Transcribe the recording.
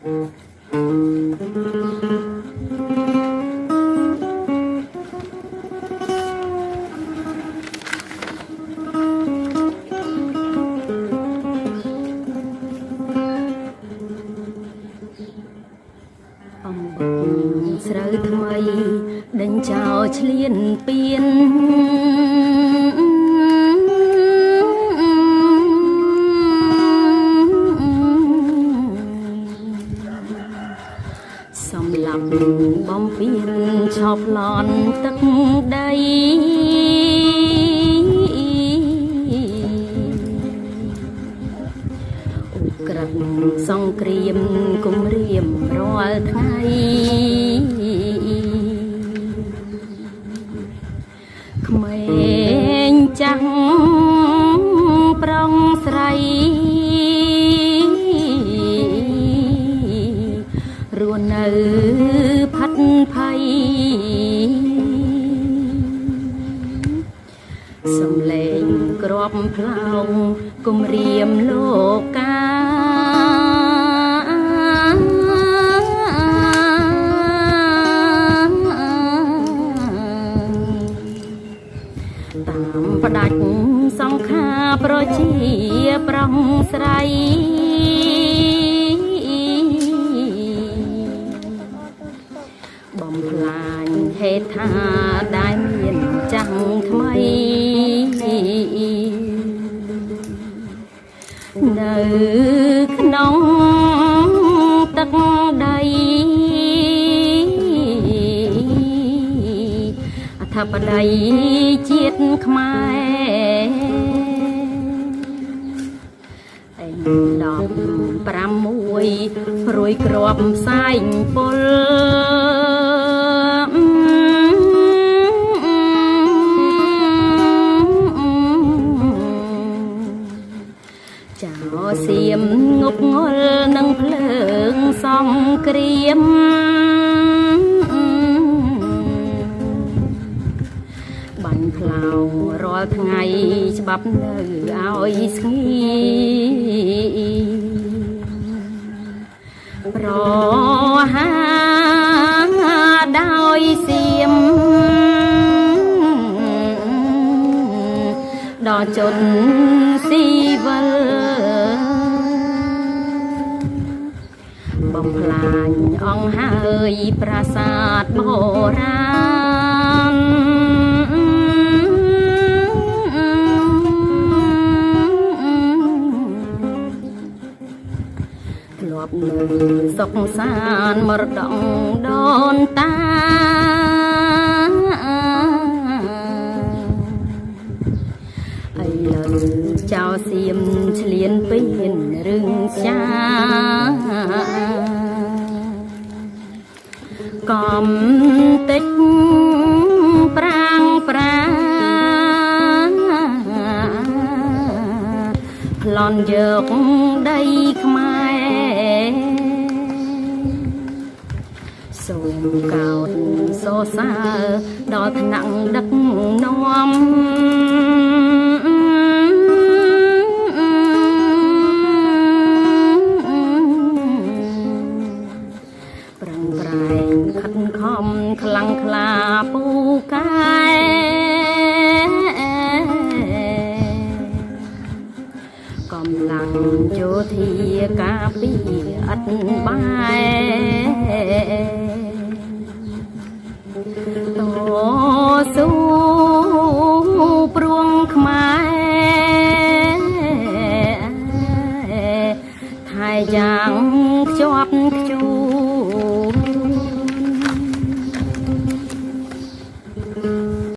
ស្រូវថ្មីដេញចោលឆ្លៀនពៀនសំឡាប់បំពេញឆោប្លន់ទឹកដីក្រិតសង្គ្រាមគំរាមរាល់ថ្ងៃក្មេងចាស់ប្រុងស្រីរស់នៅផាត់ភ័យសំឡេងក្របផ្លោងគំរាមលោកកាតាមផ្ដាច់សង្ខាប្រជាប្រុងស្រីបំផ្លាញហេតុថាដែលមានចាំងថ្មីនៅក្នុងទឹកដីអធិបតីជាតិខ្មែរ16រួយក្របផ្សាយពលចៅសៀមងប់ងល់នឹងភ្លើងសង្គ្រាមបាញ់ផ្លោងរាល់ថ្ងៃច្បាប់នៅឲ្យស្ងៀមប្រហាដោយសៀមដល់ជន់ស៊ីវិលបំផ្លាញអង្គហើយប្រាសាទបុរាណធ្លាប់នៅសុខសាន្តមរតកដូនតាឥឡូវចៅសៀមឆ្លៀនពេញរឿងចាកំតិចប្រាំងប្រាប្លន់យកដីខ្មែរសូមកោតសរសើរដល់ថ្នាក់ដឹកនាំប្រឹងប្រែងខិតខំខ្លាំងក្លាពូកែកម្លាំងយោធាការពារអត់បែតស៊ូព្រួងខ្មែរថែយ៉ាងខ្ជាប់ខ្ជួន